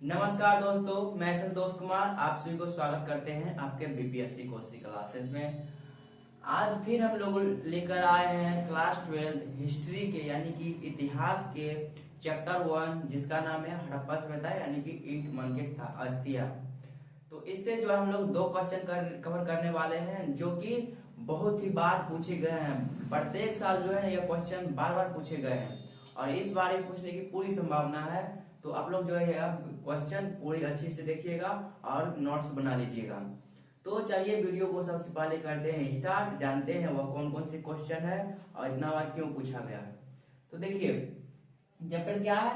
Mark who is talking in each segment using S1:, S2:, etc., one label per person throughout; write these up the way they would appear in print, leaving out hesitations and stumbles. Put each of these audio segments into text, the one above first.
S1: नमस्कार दोस्तों, मैं संतोष कुमार आप सभी को स्वागत करते हैं आपके बीपीएससी कोचिंग क्लासेस में। आज फिर हम लोग लेकर आए हैं क्लास 12 हिस्ट्री के यानी कि इतिहास के चैप्टर 1 जिसका नाम है हड़प्पा सभ्यता यानी कि ईंट मन के अस्थियां। तो इससे जो है हम लोग 2 क्वेश्चन कवर करने वाले हैं जो कि बहुत ही बार पूछे गए हैं। प्रत्येक साल जो है यह क्वेश्चन बार बार पूछे गए हैं और इस बार पूछने की पूरी संभावना है। तो आप लोग जो है क्वेश्चन पूरी अच्छी से देखिएगा और नोट्स बना लीजिएगा। तो चलिए वीडियो को सबसे पहले करते हैं स्टार्ट, जानते हैं वह कौन कौन से क्वेश्चन है और इतना बार क्यों पूछा गया। तो देखिए चैप्टर क्या है,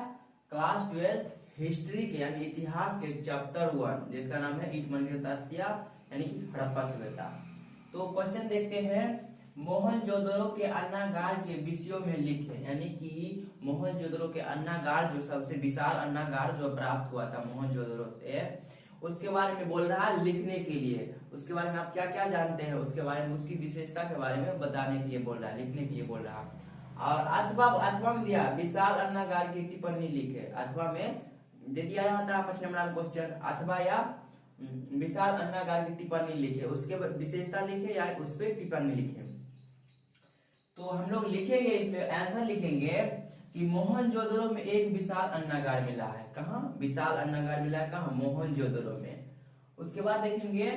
S1: क्लास 12 हिस्ट्री के यानी इतिहास के चैप्टर 1 जिसका नाम है ईंट मन के अस्थियां यानी कि हड़प्पा सभ्यता। तो क्वेश्चन देखते हैं, मोहनजोदड़ो के अन्नागार के विषयों में लिखे, यानी कि मोहनजोदड़ो के अन्नागार जो सबसे विशाल अन्नागार जो प्राप्त हुआ था मोहनजोदड़ो से, उसके बारे में बोल रहा है लिखने के लिए। उसके बारे में आप क्या क्या जानते हैं उसके बारे में, उसकी विशेषता के बारे में बताने के लिए बोल रहा है, लिखने के लिए बोल रहा है। और अथवा में दिया विशाल अन्नागार की टिप्पणी लिखे, अथवा में दे दिया जाता है 5 नंबर क्वेश्चन, अथवा या विशाल अन्नागार की टिप्पणी लिखे, उसके विशेषता लिखे या उस पर टिप्पणी लिखे। तो हम लोग लिखेंगे इसमें आंसर लिखेंगे कि मोहनजोदड़ो में एक विशाल अन्नागार मिला है। कहाँ विशाल अन्नागार मिला है, कहाँ मोहनजोदड़ो में। उसके बाद देखेंगे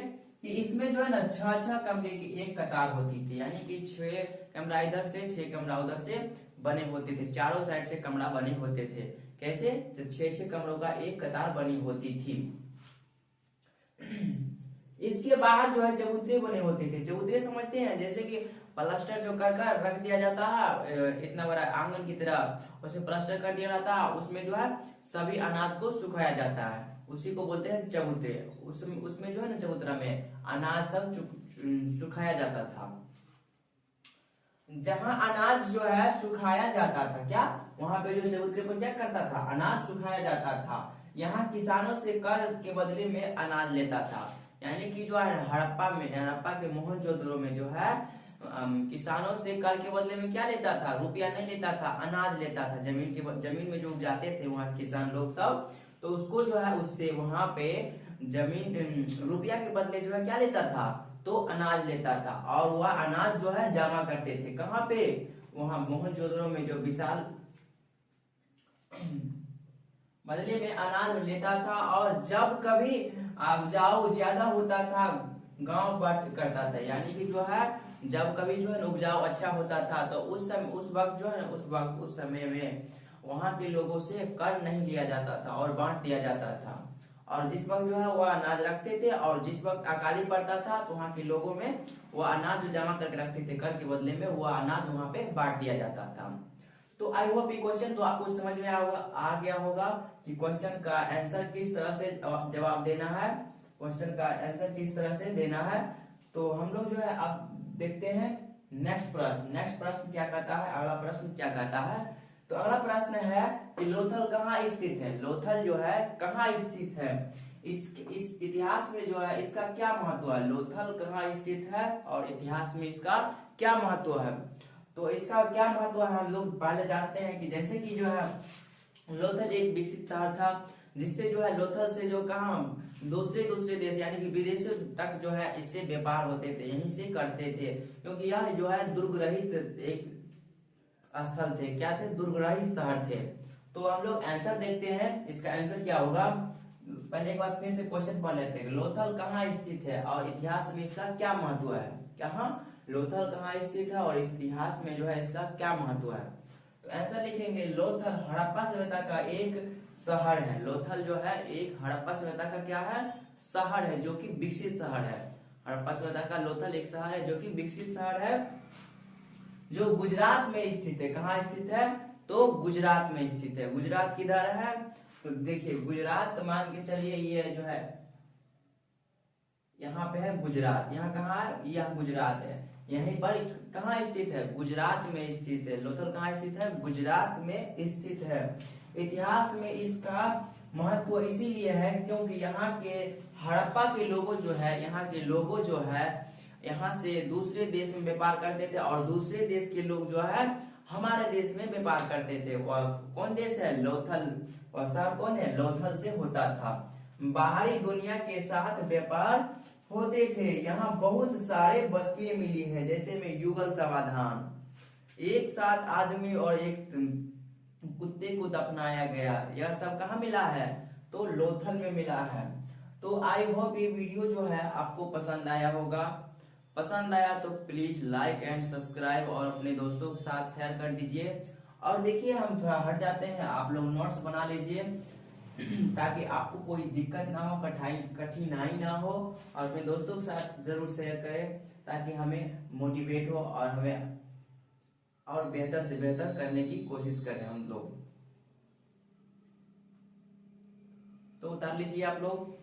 S1: कि इसमें जो है ना 6 कमरे की एक कतार होती थी, यानी कि 6 कमरा इधर से 6 कमरा उधर से बने होते थे, चारों साइड से कमरा बने होते थे। कैसे, तो 6 कमरों का एक कतार बनी होती थी। इसके बाहर जो है चबूतरे बने होते थे। चबूतरे समझते हैं, जैसे कि प्लास्टर जो कर कर रख दिया जाता है इतना बड़ा आंगन की तरह, उसे प्लास्टर कर दिया जाता है, उसमें जो है सभी अनाज को सुखाया जाता है, उसी को बोलते हैं चबूतरे। उसमें जो है ना चबूतरा में अनाज सब सुखाया जाता था। जहां अनाज जो है सुखाया जाता था, क्या वहां पे जो चबूतरे पर क्या करता था, अनाज सुखाया जाता था। यहाँ किसानों से कर के बदले में अनाज लेता था, यानी कि जो है हड़प्पा के मोहनजोदड़ो में जो है किसानों से कर के बदले में क्या लेता था, रुपया नहीं लेता था, अनाज लेता था। जमीन में जो उपजाते थे वहाँ किसान लोग सब, तो उसको जो है उससे वहां पे जमीन रुपया के बदले जो है क्या लेता था, तो अनाज लेता था। और वह अनाज जो है जमा करते थे कहाँ पे, वहां मोहनजोदड़ो में जो विशाल बदले में अनाज लेता था। और जब कभी उपजाऊ ज्यादा होता था गांव बट करता था, यानी कि जो है जब कभी जो है उपजाऊ अच्छा होता था तो उस वक्त जो है उस समय में वहां के लोगों से कर नहीं लिया जाता था और बांट दिया जाता था। और जिस वक्त जो है वह अनाज रखते थे और जिस वक्त अकाली पड़ता था तो वहां के लोगों में वह अनाज जो जमा करके रखते थे कर के बदले में वह अनाज वहां पे बांट दिया जाता था। तो आई होप ये क्वेश्चन तो आपको समझ में आ गया होगा कि क्वेश्चन का आंसर किस तरह से जवाब देना है, क्वेश्चन का आंसर किस तरह से देना है। तो हम लोग जो है अब देखते हैं नेक्स्ट प्रश्न क्या कहता है, अगला प्रश्न क्या कहता है। तो अगला प्रश्न है कि लोथल कहाँ स्थित है, लोथल जो है कहाँ स्थित है, इस इतिहास में जो है इसका क्या महत्व है, लोथल कहाँ स्थित है और इतिहास में इसका क्या महत्व है। तो इसका क्या महत्व है हम लोग पहले जानते हैं कि जैसे कि जो है लोथल एक विकसित शहर था, जिससे जो है लोथल से जो कहा दूसरे देश यानी कि विदेशों तक जो है इससे व्यापार होते थे, यहीं से करते थे, क्योंकि यह जो है दुर्ग रहित एक स्थल थे, क्या थे, दुर्ग रहित शहर थे। तो हम लोग आंसर देखते हैं, इसका आंसर क्या होगा। पहले एक बार फिर से क्वेश्चन पढ़ लेते हैं, लोथल कहाँ स्थित है और इतिहास में इसका क्या महत्व है। कहाँ लोथल कहाँ स्थित है और इतिहास में जो है इसका क्या महत्व है। तो आंसर लिखेंगे लोथल हड़प्पा सभ्यता का एक शहर है। लोथल जो है एक हड़प्पा सभ्यता का क्या है, शहर है जो कि विकसित शहर है। हड़प्पा सभ्यता का लोथल एक शहर है जो कि विकसित शहर है, जो गुजरात में स्थित है। कहाँ स्थित है, तो गुजरात में स्थित है। गुजरात किधर है, तो देखिए गुजरात मान के चलिए ये जो है यहाँ पे है गुजरात, यहाँ कहाँ है, यह गुजरात है। यहीं पर कहाँ स्थित है, गुजरात में स्थित है। लोथल कहाँ स्थित है, गुजरात में स्थित है। इतिहास में इसका महत्व इसीलिए है क्योंकि यहाँ के हड़प्पा के लोगों जो है, यहाँ के लोगों जो है यहाँ से दूसरे देश में व्यापार करते थे और दूसरे देश के लोग जो है हमारे देश में व्यापार करते थे। वह कौन देश है? लोथल। वह शहर कौन है? लोथल से होता था। बाहरी दुनिया के साथ व्यापार होते थे। यहाँ बहुत सारे वस्तुएं मिली है, जैसे में युगल समाधान, एक साथ आदमी और एक कुत्ते को दफनाया गया। यह सब कहाँ मिला है? तो लोथल में मिला है। तो आई होप ये वीडियो जो है आपको पसंद आया होगा। पसंद आया तो प्लीज लाइक एंड सब्सक्राइब और अपने दोस्तों के साथ शेयर कर दीजिए। और देखिए हम थोड़ा हट जाते हैं, आप लोग नोट्स बना लीजिए ताकि आपको कोई दिक्कत ना हो, कठिनाई ना हो। और अपने दोस्तों के साथ जरूर शेयर करें ताकि हमें मोटिवेट हो और हमें और बेहतर से बेहतर करने की कोशिश करें हम लोग। तो उतार लीजिए आप लोग।